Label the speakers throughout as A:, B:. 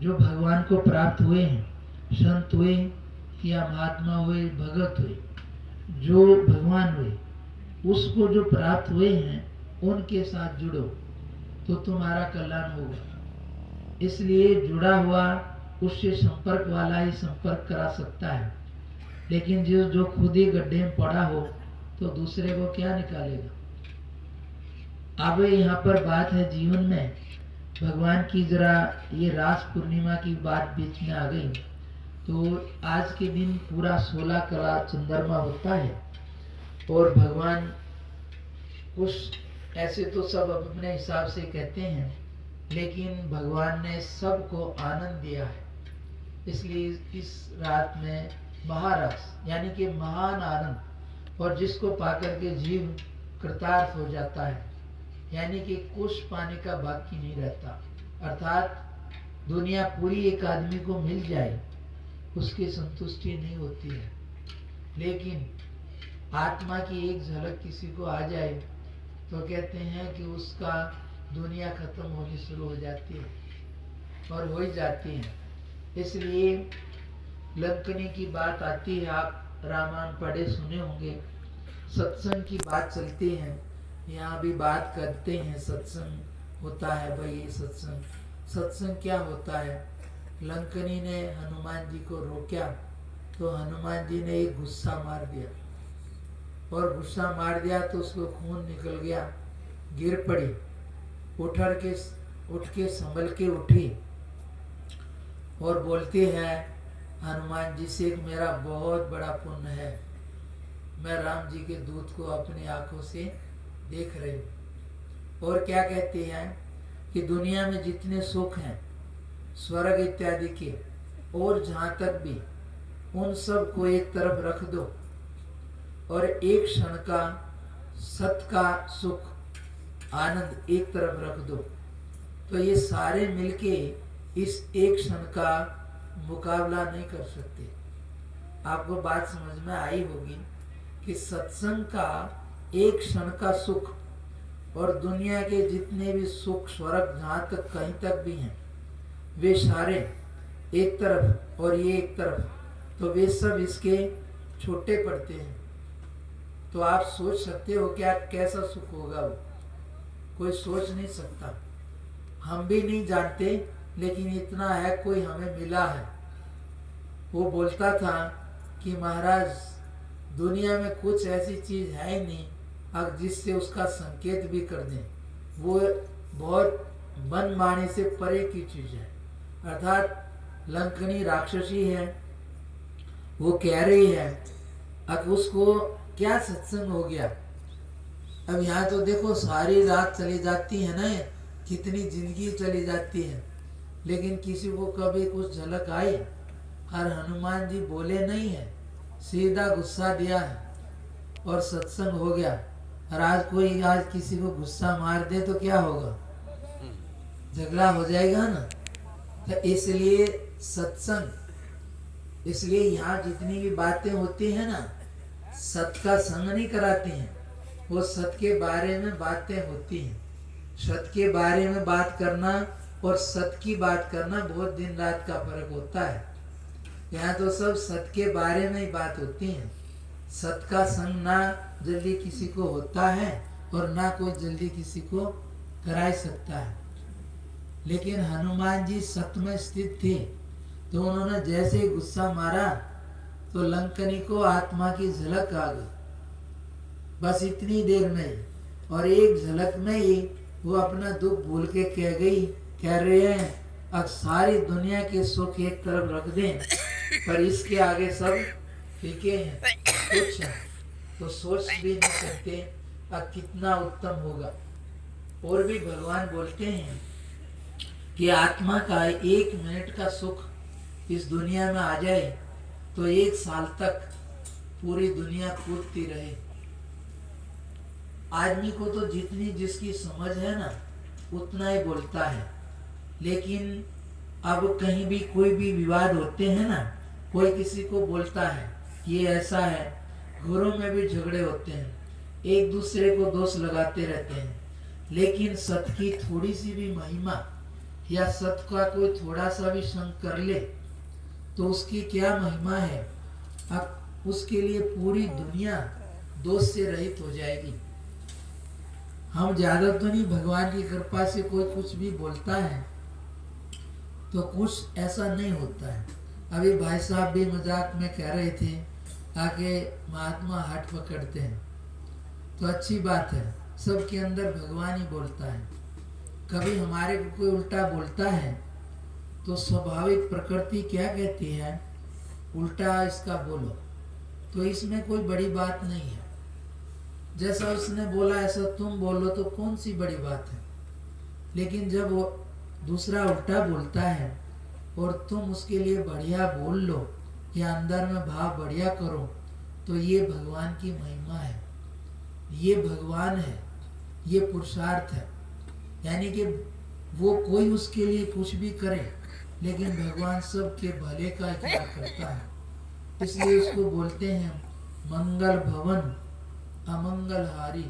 A: जो भगवान को प्राप्त हुए हैं, संत हुए या महात्मा हुए, भगत हुए, जो भगवान हुए, उसको जो प्राप्त हुए हैं उनके साथ जुड़ो तो तुम्हारा कल्याण होगा। इसलिए जुड़ा हुआ उससे संपर्क वाला ही संपर्क करा सकता है, लेकिन जो खुद ही गड्ढे में पड़ा हो तो दूसरे को क्या निकालेगा। अब यहाँ पर बात है जीवन में भगवान की, जरा ये रास पूर्णिमा की बात बीच में आ गई। तो आज के दिन पूरा 16 कला चंद्रमा होता है और भगवान कुछ ऐसे तो सब अपने हिसाब से कहते हैं, लेकिन भगवान ने सबको आनंद दिया है। इसलिए इस रात में महारस यानी कि महान आनंद, और जिसको पाकर के जीव कृतार्थ हो जाता है, यानी कि कुछ पाने का बाकी नहीं रहता। अर्थात दुनिया पूरी एक आदमी को मिल जाए उसकी संतुष्टि नहीं होती है, लेकिन आत्मा की एक झलक किसी को आ जाए तो कहते हैं कि उसका दुनिया खत्म होनी शुरू हो जाती है और हो ही जाती है। इसलिए लंकनी की बात आती है, आप रामायण पढ़े सुने होंगे, सत्संग की बात चलती है, यहाँ भी बात करते हैं, सत्संग होता है। भाई ये सत्संग क्या होता है। लंकनी ने हनुमान जी को रोका तो हनुमान जी ने एक गुस्सा मार दिया, और गुस्सा मार दिया तो उसको खून निकल गया, गिर पड़ी, उठ के संभल के उठी और बोलती है हनुमान जी से, मेरा बहुत बड़ा पुण्य है, मैं राम जी के दूत को अपनी आंखों से देख रही हूँ। और क्या कहती है कि दुनिया में जितने सुख हैं स्वर्ग इत्यादि के, और जहाँ तक भी, उन सब को एक तरफ रख दो और एक क्षण का सत का सुख आनंद एक तरफ रख दो, तो ये सारे मिलके इस एक क्षण का मुकाबला नहीं कर सकते। आपको बात समझ में आई होगी कि सत्संग का एक क्षण का सुख और दुनिया के जितने भी सुख स्वर्ग जहाँ तक कहीं तक भी हैं, वे सारे एक तरफ और ये एक तरफ, तो वे सब इसके छोटे पड़ते हैं। तो आप सोच सकते हो क्या कैसा सुख होगा वो, कोई सोच नहीं सकता, हम भी नहीं जानते, लेकिन इतना है कोई हमें मिला है। वो बोलता था कि महाराज दुनिया में कुछ ऐसी चीज है ही नहीं अब जिससे उसका संकेत भी कर दें, वो बहुत मन माने से परे की चीज है। अर्थात लंकनी राक्षसी है, वो कह रही है अब उसको क्या सत्संग हो गया। अब यहाँ तो देखो सारी रात चली जाती है ना, कितनी जिंदगी चली जाती है, लेकिन किसी को कभी कुछ झलक आई। और हनुमान जी बोले नहीं है, सीधा गुस्सा दिया है और सत्संग हो गया। और आज किसी को गुस्सा मार दे तो क्या होगा, झगड़ा हो जाएगा ना। तो इसलिए सत्संग, इसलिए यहाँ जितनी भी बातें होती हैं ना, सत का संग नहीं कराते हैं, वो सत के बारे में बातें होती हैं। सत के बारे में बात करना और सत की बात करना बहुत दिन रात का फर्क होता है। यहाँ तो सब सत के बारे में ही बात होती है। सत का संग ना जल्दी किसी को होता है और ना कोई जल्दी किसी को करा सकता है। लेकिन हनुमान जी सत में स्थित थे, तो उन्होंने जैसे ही गुस्सा मारा तो लंकनी को आत्मा की झलक आ गई, बस इतनी देर में, और एक झलक में ही वो अपना दुख भूल के कह रहे हैं अब सारी दुनिया के सुख एक तरफ रख दें, पर इसके आगे सब फीके हैं, कुछ है तो सोच भी नहीं सकते अब कितना उत्तम होगा। और भी भगवान बोलते हैं कि आत्मा का 1 मिनट का सुख इस दुनिया में आ जाए तो 1 साल तक पूरी दुनिया कूदती रहे। आदमी को तो जितनी जिसकी समझ है ना उतना ही बोलता है, लेकिन अब कहीं भी कोई भी विवाद होते हैं ना, कोई किसी को बोलता है ये ऐसा है, घरों में भी झगड़े होते हैं, एक दूसरे को दोष लगाते रहते हैं, लेकिन सत की थोड़ी सी भी महिमा या सत का कोई थोड़ा सा भी संग कर ले तो उसकी क्या महिमा है। अब उसके लिए पूरी दुनिया दोष से रहित हो जाएगी। हम ज्यादा तो नहीं, भगवान की कृपा से कोई कुछ भी बोलता है तो कुछ ऐसा नहीं होता है। अभी भाई साहब भी मजाक में कह रहे थे आगे महात्मा हाथ पकड़ते हैं, तो अच्छी बात है, सबके अंदर भगवान ही बोलता है। कभी हमारे को कोई उल्टा बोलता है तो स्वाभाविक प्रकृति क्या कहती है, उल्टा इसका बोलो, तो इसमें कोई बड़ी बात नहीं है। जैसा उसने बोला ऐसा तुम बोलो तो कौन सी बड़ी बात है। लेकिन जब वो दूसरा उल्टा बोलता है और तुम उसके लिए बढ़िया बोल लो या अंदर में भाव बढ़िया करो, तो ये भगवान की महिमा है, ये भगवान है, ये पुरुषार्थ है। यानी कि वो कोई उसके लिए कुछ भी करे लेकिन भगवान सबके भले का ख्याल करता है। इसलिए उसको बोलते हैं मंगल भवन अमंगल हारी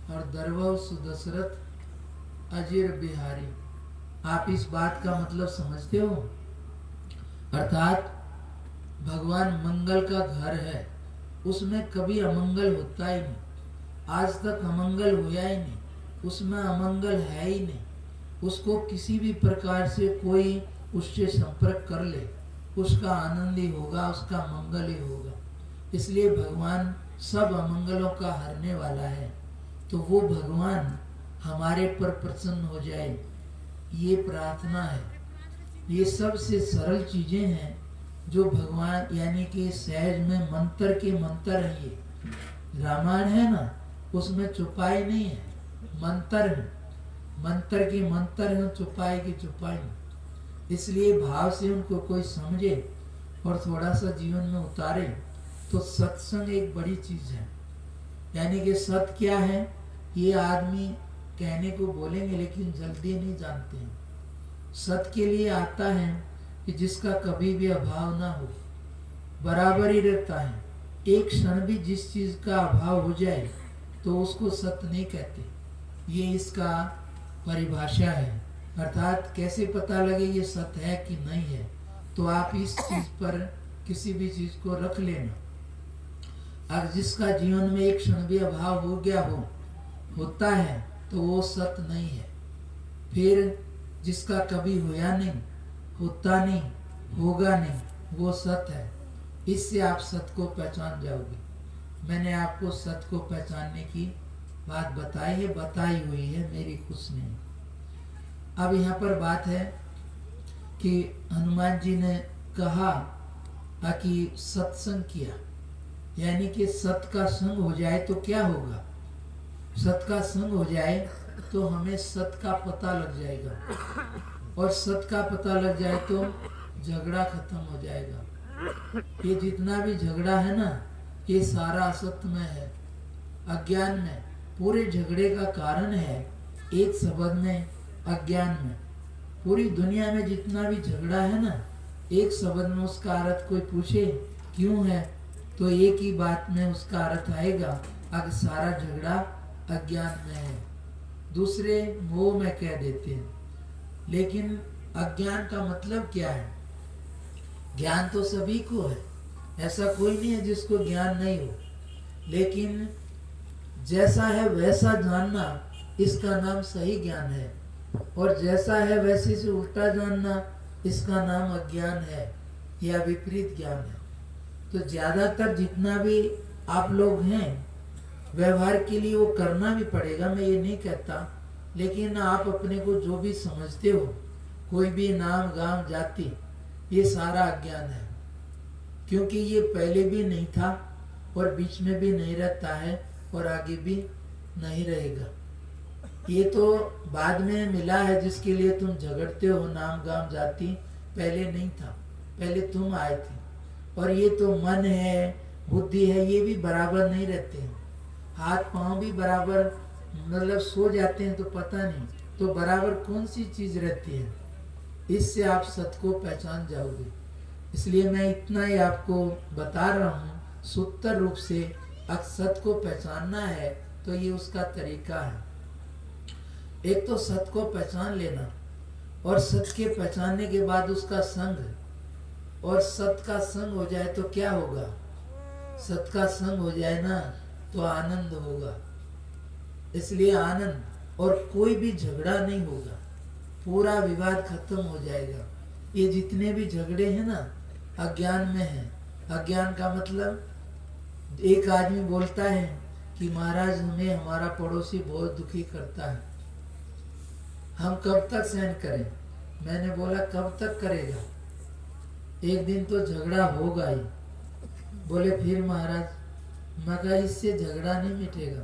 A: और दरवह सुदशरथ अजीर बिहारी। आप इस बात का मतलब समझते हो? अर्थात भगवान मंगल का घर है, उसमें कभी अमंगल होता ही नहीं। आज तक अमंगल हुआ ही नहीं, उसमें अमंगल है ही नहीं। उसको किसी भी प्रकार से कोई उससे संपर्क कर ले उसका आनंद ही होगा, उसका मंगल ही होगा। इसलिए भगवान सब अमंगलों का हरने वाला है। तो वो भगवान हमारे पर प्रसन्न हो जाए, ये प्रार्थना है। ये सबसे सरल चीजें हैं जो भगवान यानी कि सहज में मंत्र के मंत्र है। ये रामायण है ना, उसमें चुपाई नहीं है, मंत्र है, मंत्र की मंत्र है, चुपाई की चुपाई। इसलिए भाव से उनको कोई समझे और थोड़ा सा जीवन में उतारे तो सत्संग एक बड़ी चीज है। यानी कि सत क्या है ये आदमी कहने को बोलेंगे लेकिन जल्दी नहीं जानते हैं। सत के लिए आता है कि जिसका कभी भी अभाव ना हो, बराबर ही रहता है। एक क्षण भी जिस चीज का अभाव हो जाए तो उसको सत नहीं कहते। ये इसका परिभाषा है। अर्थात कैसे पता लगे ये सत्य है कि नहीं है, तो आप इस चीज पर किसी भी चीज को रख लेना। अगर जिसका जीवन में एक क्षण भी अभाव हो गया होता है तो वो सत्य नहीं है। फिर जिसका कभी होया नहीं, होता नहीं, होगा नहीं, वो सत्य है। इससे आप सत्य को पहचान जाओगे। मैंने आपको सत्य को पहचानने की बात बताई है, बताई हुई है, मेरी कुछ नहीं। अब यहाँ पर बात है कि हनुमान जी ने कहा कि सत्संग किया, यानी कि सत्य का संग हो जाए तो क्या होगा। सत्य का संग हो जाए तो हमें सत्य का पता लग जाएगा, और सत्य का पता लग जाए तो झगड़ा खत्म हो जाएगा। ये जितना भी झगड़ा है ना, ये सारा असत्य में है, अज्ञान में। पूरे झगड़े का कारण है एक शब्द में, अज्ञान में। पूरी दुनिया में जितना भी झगड़ा है ना, एक शब्द में उसका अर्थ कोई पूछे क्यों है तो एक ही बात में उसका अर्थ आएगा, अगर सारा झगड़ा अज्ञान में है। दूसरे मोह में कह देते हैं, लेकिन अज्ञान का मतलब क्या है। ज्ञान तो सभी को है, ऐसा कोई नहीं है जिसको ज्ञान नहीं हो, लेकिन जैसा है वैसा जानना इसका नाम सही ज्ञान है, और जैसा है वैसे से उल्टा जानना इसका नाम अज्ञान है या विपरीत ज्ञान है। तो ज्यादातर जितना भी आप लोग हैं व्यवहार के लिए वो करना भी पड़ेगा, मैं ये नहीं कहता, लेकिन आप अपने को जो भी समझते हो, कोई भी नाम गांव जाति, ये सारा अज्ञान है। क्योंकि ये पहले भी नहीं था और बीच में भी नहीं रहता है और आगे भी नहीं रहेगा। ये तो बाद में मिला है जिसके लिए तुम झगड़ते हो, नाम गांव जाति पहले नहीं था, पहले तुम आए थे। और ये तो मन है, बुद्धि है, ये भी बराबर नहीं रहते हैं। हाथ पांव भी बराबर, मतलब सो जाते हैं तो पता नहीं, तो बराबर कौन सी चीज रहती है। इससे आप सत्य को पहचान जाओगे। इसलिए मैं इतना ही आपको बता रहा हूँ, सूत्र रूप से सत्य को पहचानना है तो ये उसका तरीका है। एक तो सत्य को पहचान लेना, और सत्य के पहचानने के बाद उसका संग, और सत्य का संग हो जाए तो क्या होगा? सत्य का संग हो जाए ना तो आनंद होगा। इसलिए आनंद, और कोई भी झगड़ा नहीं होगा, पूरा विवाद खत्म हो जाएगा। ये जितने भी झगड़े हैं ना अज्ञान में हैं। अज्ञान का मतलब एक आदमी बोलता है कि महाराज हमें हमारा पड़ोसी बहुत दुखी करता है, हम कब तक सहन करें? मैंने बोला कब तक करेगा, एक दिन तो झगड़ा होगा ही। बोले फिर महाराज? मैं कहा इससे झगड़ा नहीं मिटेगा।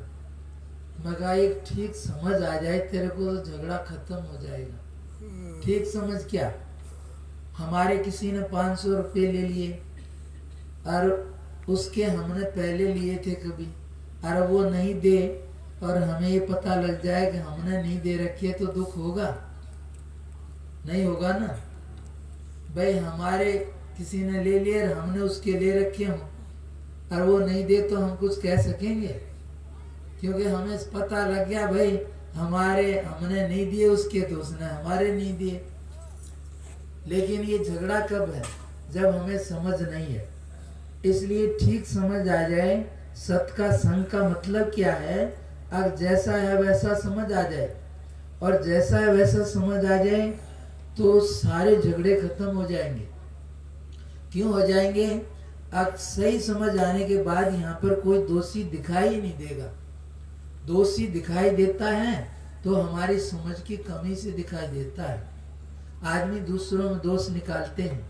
A: मैं कहा एक ठीक समझ आ जाए तेरे को तो झगड़ा खत्म हो जाएगा। ठीक समझ क्या? हमारे किसी ने 500 रुपये ले लिए और उसके हमने पहले लिए थे कभी, और वो नहीं दे और हमें ये पता लग जाए कि हमने नहीं दे रखी है तो दुख होगा? नहीं होगा ना भाई। हमारे किसी ने ले लिए और हमने उसके ले रखे हों और वो नहीं दे तो हम कुछ कह सकेंगे? क्योंकि हमें पता लग गया भाई हमने नहीं दिए उसके तो उसने हमारे नहीं दिए। लेकिन ये झगड़ा कब है? जब हमें समझ नहीं है। इसलिए ठीक समझ आ जाए सत्य का संग का मतलब क्या है। अब जैसा है वैसा समझ आ जाए, और जैसा है वैसा समझ आ जाए तो सारे झगड़े खत्म हो जाएंगे। क्यों हो जाएंगे? अब सही समझ आने के बाद यहाँ पर कोई दोषी दिखाई नहीं देगा। दोषी दिखाई देता है तो हमारी समझ की कमी से दिखाई देता है। आदमी दूसरों में दोष निकालते हैं,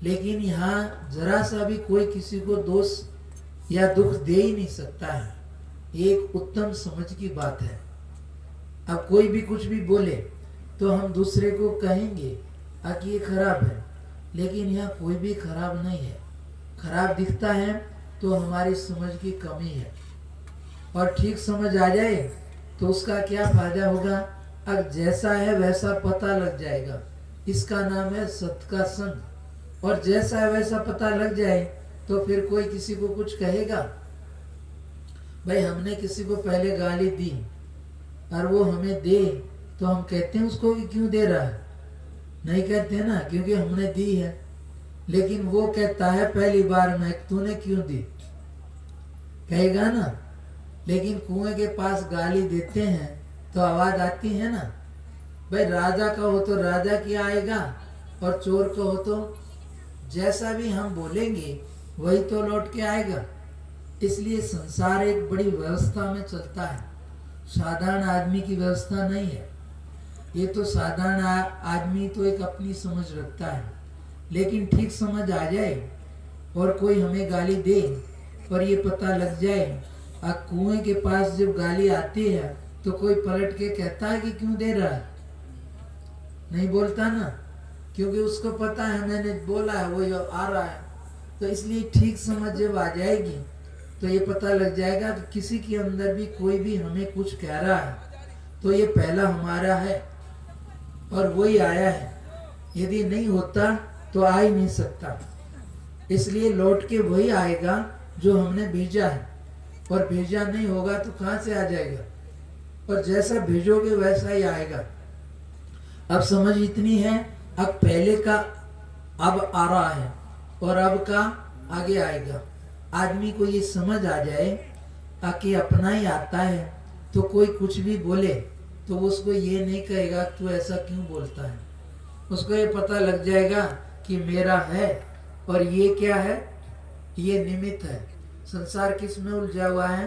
A: लेकिन यहाँ जरा सा भी कोई किसी को दोष या दुख दे ही नहीं सकता है। एक उत्तम समझ की बात है। अब कोई भी कुछ भी बोले तो हम दूसरे को कहेंगे कि ये खराब है, लेकिन यहाँ कोई भी खराब नहीं है। खराब दिखता है तो हमारी समझ की कमी है, और ठीक समझ आ जाए तो उसका क्या फायदा होगा? अब जैसा है वैसा पता लग जाएगा। इसका नाम है सत्य का संग। और जैसा है वैसा पता लग जाए तो फिर कोई किसी को कुछ कहेगा? भाई हमने किसी को पहले गाली दी और वो हमें दे तो हम कहते हैं उसको कि क्यों दे रहा है? नहीं कहते ना, क्योंकि हमने दी है। लेकिन वो कहता है पहली बार में तूने क्यों दी, कहेगा ना। लेकिन कुएं के पास गाली देते हैं तो आवाज आती है ना। भाई राजा का हो तो राजा की आएगा, और चोर का हो तो जैसा भी हम बोलेंगे वही तो लौट के आएगा। इसलिए संसार एक बड़ी व्यवस्था में चलता है, साधारण आदमी की व्यवस्था नहीं है। ये तो साधारण आदमी तो एक अपनी समझ रखता है, लेकिन ठीक समझ आ जाए और कोई हमें गाली दे और ये पता लग जाए, कुएं के पास जब गाली आती है तो कोई पलट के कहता है कि क्यों दे रहा है? नहीं बोलता ना, क्योंकि उसको पता है मैंने बोला है वो आ रहा है। तो इसलिए ठीक समझ जब आ जाएगी तो ये पता लग जाएगा कि किसी के अंदर भी कोई भी हमें कुछ कह रहा है तो ये पहला हमारा है और वही आया है। यदि नहीं होता तो आ ही नहीं सकता। इसलिए लौट के वही आएगा जो हमने भेजा है, और भेजा नहीं होगा तो कहाँ से आ जाएगा? और जैसा भेजोगे वैसा ही आएगा। अब समझ इतनी है, अब पहले का अब आ रहा है और अब का आगे आएगा। आदमी को ये समझ आ जाए कि अपना ही आता है तो कोई कुछ भी बोले तो उसको ये नहीं कहेगा तू ऐसा क्यों बोलता है। उसको ये पता लग जाएगा कि मेरा है, और ये क्या है? ये निमित्त है। संसार किस में उलझा हुआ है?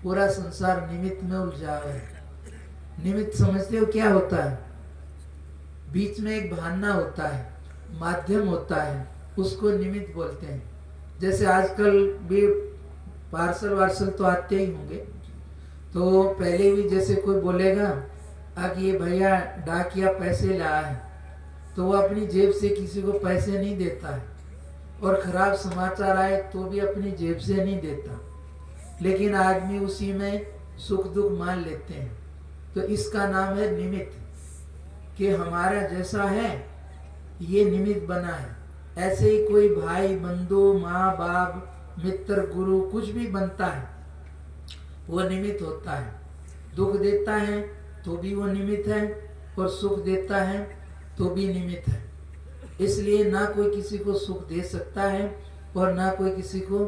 A: पूरा संसार निमित्त में उलझा हुआ है। निमित्त समझते हो क्या होता है? बीच में एक बहाना होता है, माध्यम होता है, उसको निमित्त बोलते हैं। जैसे आजकल भी पार्सल वार्सल तो आते ही होंगे, तो पहले भी जैसे कोई बोलेगा कि ये भैया डाकिया पैसे लाया है, तो वो अपनी जेब से किसी को पैसे नहीं देता है, और खराब समाचार आए तो भी अपनी जेब से नहीं देता, लेकिन आदमी उसी में सुख दुख मान लेते हैं। तो इसका नाम है निमित्त, कि हमारा जैसा है ये निमित्त बना है। ऐसे ही कोई भाई बंधु माँ बाप मित्र गुरु कुछ भी बनता है वो निमित्त होता है। दुख देता है तो भी वो निमित्त है, और सुख देता है तो भी निमित्त है। इसलिए ना कोई किसी को सुख दे सकता है और ना कोई किसी को